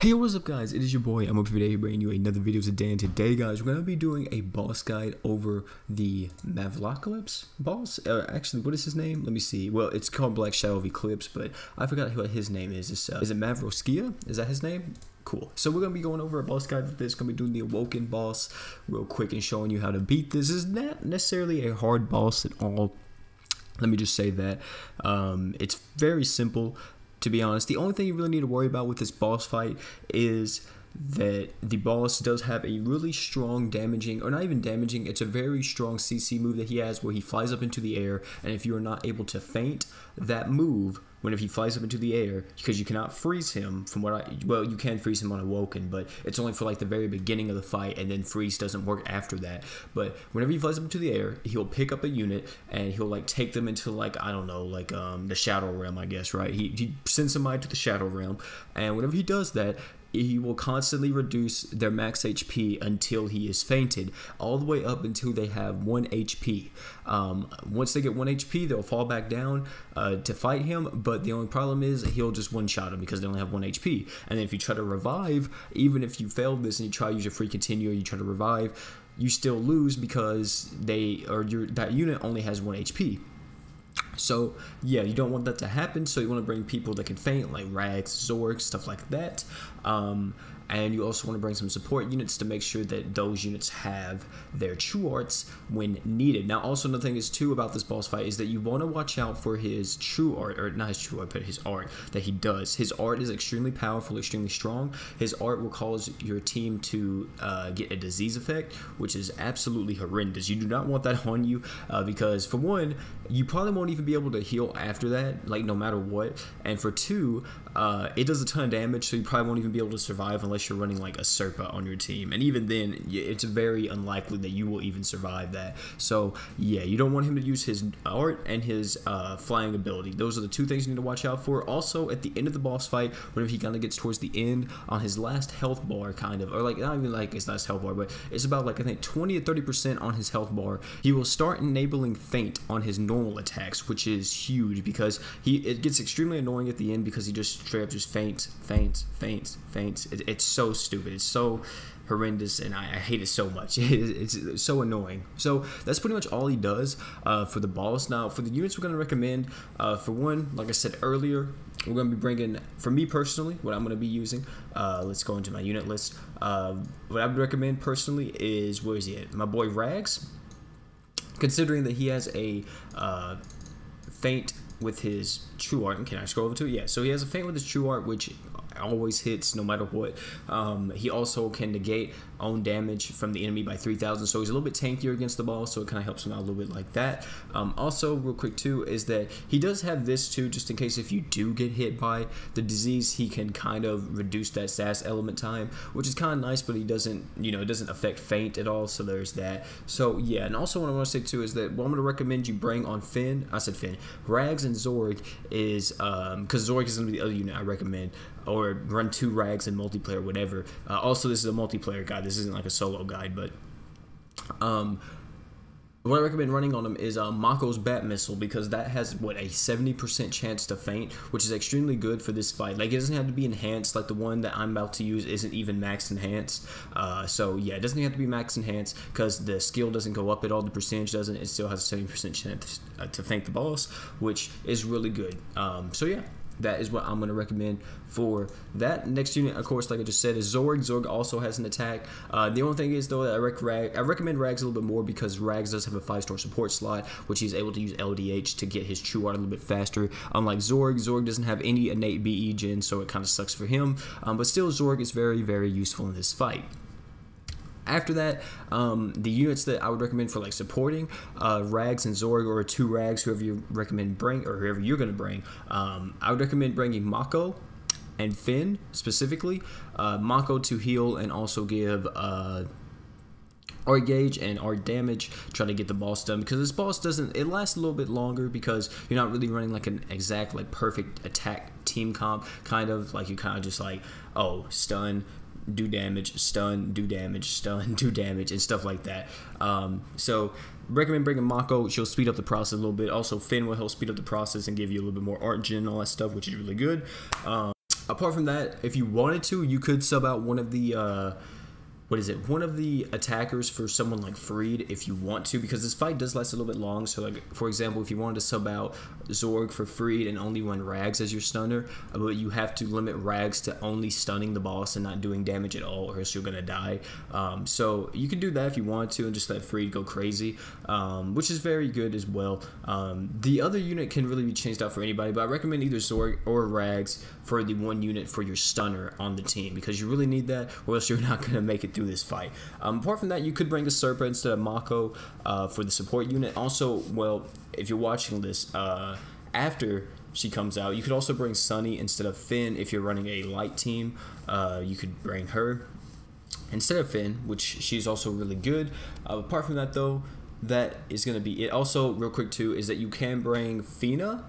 Hey, what's up guys, it is your boy, I'm up today bringing you another video today, and today guys, we're going to be doing a boss guide over the Eclipse boss. Actually, what is his name? Let me see. Well, it's called Black Shadow of Eclipse, but I forgot what his name is. Is it Mavroskia? Is that his name? Cool. So we're going to be going over a boss guide for this. Going to be doing the Awoken boss real quick and showing you how to beat this. This is not necessarily a hard boss at all. Let me just say that. It's very simple. To be honest, the only thing you really need to worry about with this boss fight is that the boss does have a really strong damaging, or not even damaging, it's a very strong CC move that he has where he flies up into the air, and if you are not able to feint that move, if he flies up into the air, because you cannot freeze him from well, you can freeze him on Awoken, but it's only for like the very beginning of the fight, and then freeze doesn't work after that. But whenever he flies up into the air, he'll pick up a unit, and he'll like take them into like, I don't know, like the Shadow Realm, I guess, right? He sends somebody to the Shadow Realm, and whenever he does that, he will constantly reduce their max HP until he is fainted, all the way up until they have 1 HP. Once they get 1 HP, they'll fall back down to fight him, but the only problem is he'll just one-shot him because they only have 1 HP. And then if you try to revive, even if you failed this and you try to use your free continue or you try to revive, you still lose because that unit only has 1 HP. So yeah, you don't want that to happen, so you want to bring people that can feint, like Rags, Zorg, stuff like that. And you also want to bring some support units to make sure that those units have their true arts when needed. Now, also another thing is too about this boss fight is that you want to watch out for his true art, or not his true art, but his art that he does. His art is extremely powerful, extremely strong. His art will cause your team to get a disease effect, which is absolutely horrendous. You do not want that on you because for one, you probably won't even be able to heal after that, like no matter what. And for two, it does a ton of damage, so you probably won't even be able to survive unless you're running like a Serpa on your team, and even then it's very unlikely that you will even survive that. So yeah, you don't want him to use his art and his flying ability. Those are the two things you need to watch out for. Also, at the end of the boss fight, whenever he kind of gets towards the end, on his last health bar, kind of, or like not even like his last health bar, but it's about like I think 20 to 30% on his health bar, he will start enabling feint on his normal attacks, which is huge because it gets extremely annoying at the end because he just straight up just faints. It's so stupid. It's so horrendous, and I hate it so much. It's so annoying. So that's pretty much all he does for the boss. Now, for the units we're going to recommend, for one, like I said earlier, we're going to be bringing, for me personally, what I'm going to be using, let's go into my unit list. What I would recommend personally is, where is he at? My boy Rags. Considering that he has a feint with his true art, and can I scroll over to it? Yeah, so he has a feint with his true art, which always hits no matter what. He also can negate own damage from the enemy by 3,000, so he's a little bit tankier against the boss, so it kind of helps him out a little bit like that. Also, real quick too, is that he does have this too, just in case if you do get hit by the disease, he can kind of reduce that SAS element time, which is kind of nice, but he doesn't, it doesn't affect feint at all, so there's that. So yeah, and also what I want to say too is that what I'm going to recommend you bring on Rags and Zorg is, because Zorg is going to be the other unit I recommend, or run 2 Rags in multiplayer, whatever. Also, this is a multiplayer guide. This isn't like a solo guide, but what I recommend running on him is Mako's Bat Missile, because that has, what, a 70% chance to feint, which is extremely good for this fight. Like, it doesn't have to be enhanced. Like, the one that I'm about to use isn't even max enhanced. So, yeah, it doesn't have to be max enhanced, because the skill doesn't go up at all. The percentage doesn't. It still has a 70% chance to feint the boss, which is really good. So, yeah. That is what I'm going to recommend for that. Next unit, of course, like I just said, is Zorg. Zorg also has an attack. The only thing is, though, that I recommend Rags a little bit more because Rags does have a 5-star support slot, which he's able to use LDH to get his true art a little bit faster. Unlike Zorg, Zorg doesn't have any innate BE gen, so it kind of sucks for him. But still, Zorg is very, very useful in this fight. After that, the units that I would recommend for like supporting Rags and Zorg, or 2 Rags, whoever you recommend bring, or whoever you're going to bring, I would recommend bringing Mako and Finn specifically. Mako to heal and also give art gauge and art damage, try to get the boss done, because this boss it lasts a little bit longer because you're not really running like an exact like perfect attack team comp, kind of like you kind of just like, oh, stun, do damage, stun, do damage, stun, do damage, and stuff like that. So recommend bringing Mako. She'll speed up the process a little bit. Also, Finn will help speed up the process and give you a little bit more art gen and all that stuff, which is really good. Apart from that, if you wanted to, you could sub out one of the one of the attackers for someone like Freed if you want to, because this fight does last a little bit long. So like, for example, if you wanted to sub out Zorg for Freed and only run Rags as your stunner, but you have to limit Rags to only stunning the boss and not doing damage at all, or else you're gonna die. So you can do that if you want to and just let Freed go crazy, which is very good as well. The other unit can really be changed out for anybody, but I recommend either Zorg or Rags for the one unit for your stunner on the team, because you really need that, or else you're not gonna make it through this fight. Apart from that, you could bring a Serpa instead of Mako for the support unit. Also, well, if you're watching this after she comes out, you could also bring Sunny instead of Finn. If you're running a light team, you could bring her instead of Finn, which she's also really good. Apart from that, though, that is going to be it. Also, real quick too, is that you can bring Fina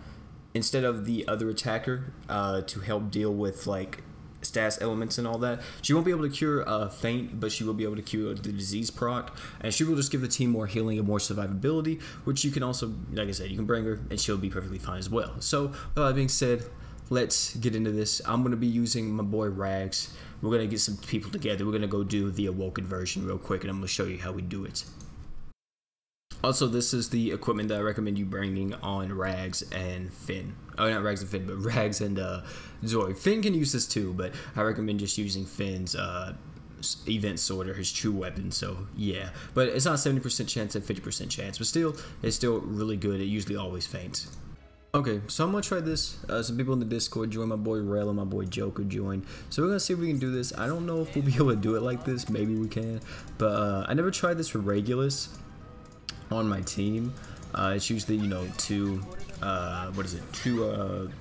instead of the other attacker to help deal with like stats elements and all that. She won't be able to cure faint, but she will be able to cure the disease proc, and she will just give the team more healing and more survivability, which you can also, like I said, you can bring her and she'll be perfectly fine as well. So with that being said, let's get into this. I'm going to be using my boy Rags. We're going to get some people together. We're going to go do the Awoken version real quick, and I'm going to show you how we do it. Also, this is the equipment that I recommend you bringing on Rags and Finn. Oh, not Rags and Finn, but Rags and Zorg. Finn can use this too, but I recommend just using Finn's event sorter, his true weapon. So yeah, but it's not 70% chance and 50% chance, but still, it's still really good. It usually always faints. Okay, so I'm gonna try this. Some people in the Discord joined. My boy Rel and my boy Joker joined. So we're gonna see if we can do this. I don't know if we'll be able to do it like this. Maybe we can, but I never tried this for Regulus on my team. It's usually, you know, two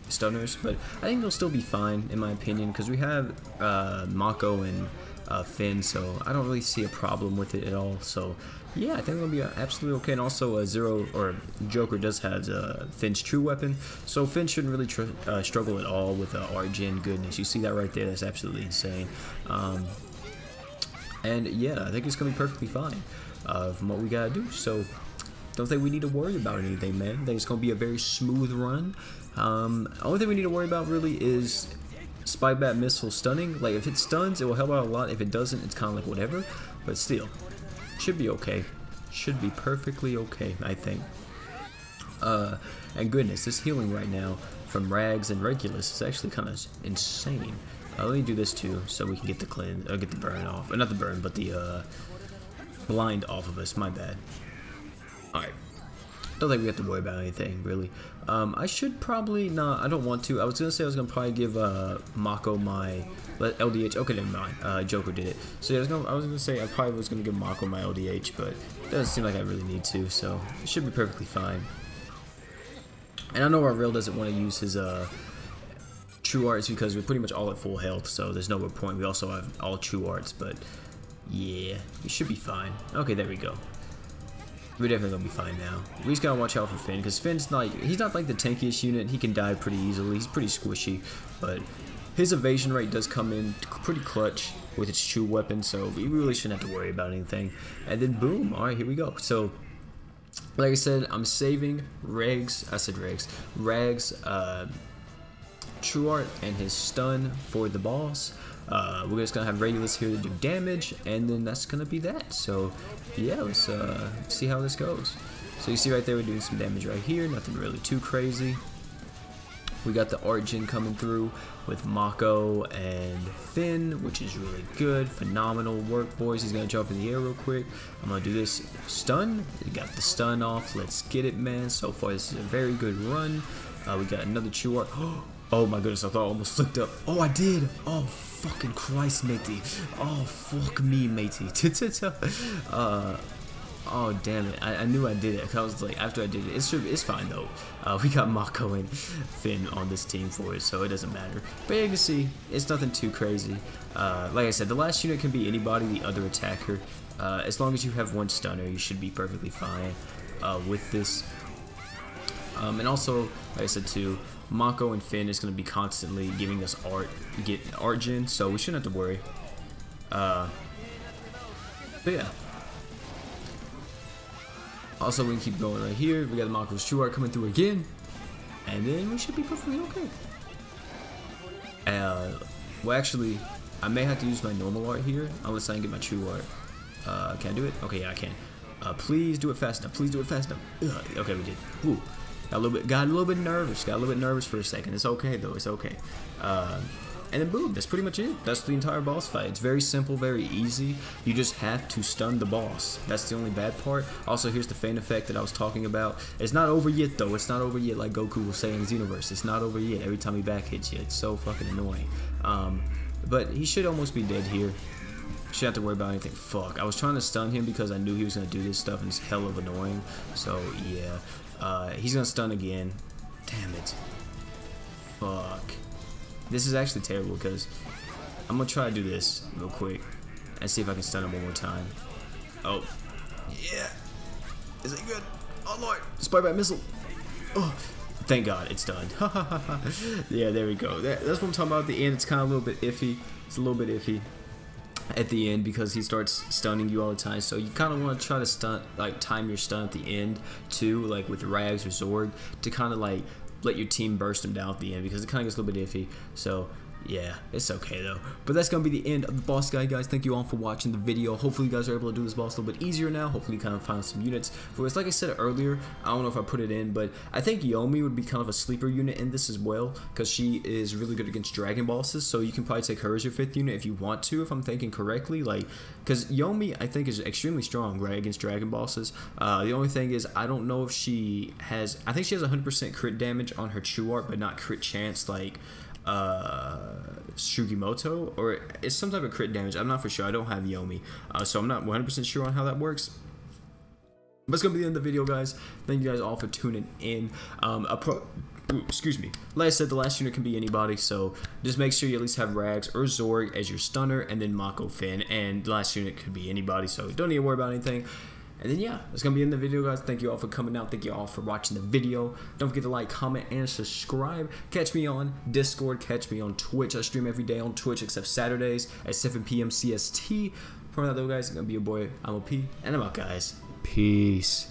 stunners, but I think they'll still be fine in my opinion, because we have Mako and Finn, so I don't really see a problem with it at all. So yeah, I think it'll be absolutely okay. And also Joker does have Finn's true weapon, so Finn shouldn't really struggle at all with Argent. Goodness, you see that right there? That's absolutely insane. And yeah, I think it's gonna be perfectly fine from what we gotta do. So don't think we need to worry about anything, man. I think it's gonna be a very smooth run. Only thing we need to worry about really is Spike Bat Missile stunning. Like, if it stuns, it will help out a lot. If it doesn't, it's kind of like whatever, but still should be okay. Should be perfectly okay, I think. And goodness, this healing right now from Rags and Regulus is actually kind of insane. Let me do this too, so we can get the get the burn off. Not the burn, but the blind off of us. My bad. Alright. Don't think we have to worry about anything, really. I should probably not. I don't want to. I was gonna say I was gonna probably give Mako my LDH. Okay, never mind. Joker did it. So yeah, I was gonna say I probably was gonna give Mako my LDH, but it doesn't seem like I really need to. So it should be perfectly fine. And I know our Real doesn't want to use his true arts because we're pretty much all at full health, so there's no real point. We also have all true arts, but yeah, we should be fine. Okay, there we go. We're definitely gonna be fine now. We just gotta watch out for Finn, because Finn's he's not like the tankiest unit. He can die pretty easily. He's pretty squishy, but his evasion rate does come in pretty clutch with its true weapon, so we really shouldn't have to worry about anything. And then boom, alright, here we go. So like I said, I'm saving Rags true art and his stun for the boss. We're just gonna have Regulus here to do damage, and then that's gonna be that. So yeah, let's see how this goes. So you see right there, we're doing some damage right here, nothing really too crazy. We got the Argent coming through with Mako and Finn, which is really good. Phenomenal work, boys. He's gonna jump in the air real quick. I'm gonna do this stun. We got the stun off. Let's get it, man. So far, this is a very good run. We got another true art. Oh my goodness, I thought I almost flipped up. Oh, I did. Oh, fucking Christ, matey. Oh, fuck me, matey. Oh, damn it. I knew I did it. I was like, after I did it, it's fine, though. We got Mako and Finn on this team for it, so it doesn't matter. But yeah, you can see, it's nothing too crazy. Like I said, the last unit can be anybody, the other attacker. As long as you have one stunner, you should be perfectly fine with this. And also, like I said, too, Mako and Finn is going to be constantly giving us art gen, so we shouldn't have to worry. But yeah. Also, we can keep going right here. We got the Mako's true art coming through again, and then we should be perfectly okay. Well, actually, I may have to use my normal art here, unless I can get my true art. Can I do it? Okay, yeah, I can. Please do it fast enough. Please do it fast enough. Ugh. Okay, we did. Woo. Got a little bit nervous. Got a little bit nervous for a second. It's okay though. It's okay. And then boom. That's pretty much it. That's the entire boss fight. It's very simple, very easy. You just have to stun the boss. That's the only bad part. Also, here's the faint effect that I was talking about. It's not over yet though. It's not over yet, like Goku will say in Xenoverse. It's not over yet. Every time he back hits you, it's so fucking annoying. But he should almost be dead here. Shouldn't have to worry about anything. Fuck. I was trying to stun him because I knew he was gonna do this stuff and it's hell of annoying. So yeah. He's gonna stun again. Damn it. Fuck. This is actually terrible because I'm gonna try to do this real quick and see if I can stun him one more time. Oh. Yeah. Is it good? Oh lord. Spy-Bat missile. Oh. Thank God, it's done. Yeah, there we go. That's what I'm talking about at the end. It's kind of a little bit iffy. It's a little bit iffy at the end because he starts stunning you all the time. So you kind of want to try to stun, like time your stun at the end too, like with Rags or Zorg, to kind of like let your team burst him down at the end because it kind of gets a little bit iffy. So yeah, it's okay though. But that's gonna be the end of the boss guide, guys. Thank you all for watching the video. Hopefully you guys are able to do this boss a little bit easier now. Hopefully you kind of find some units for this. Like I said earlier, I don't know if I put it in, but I think Yomi would be kind of a sleeper unit in this as well because she is really good against dragon bosses. So you can probably take her as your 5th unit if you want to, if I'm thinking correctly. Like, because Yomi I think is extremely strong, right, against dragon bosses. The only thing is I don't know if she has. I think she has 100% crit damage on her true art, but not crit chance like Sugimoto, or it's some type of crit damage. I'm not for sure. I don't have Yomi, so I'm not 100% sure on how that works. But it's gonna be the end of the video, guys. Thank you guys all for tuning in. Excuse me. Like I said, the last unit can be anybody, so just make sure you at least have Rags or Zorg as your stunner, and then Mako Finn, and the last unit could be anybody, so don't need to worry about anything. And then yeah, it's gonna be in the video, guys. Thank you all for coming out. Thank you all for watching the video. Don't forget to like, comment, and subscribe. Catch me on Discord. Catch me on Twitch. I stream every day on Twitch except Saturdays at 7 p.m. CST. For that though, guys, it's gonna be your boy, I'm OP, and I'm out, guys. Peace.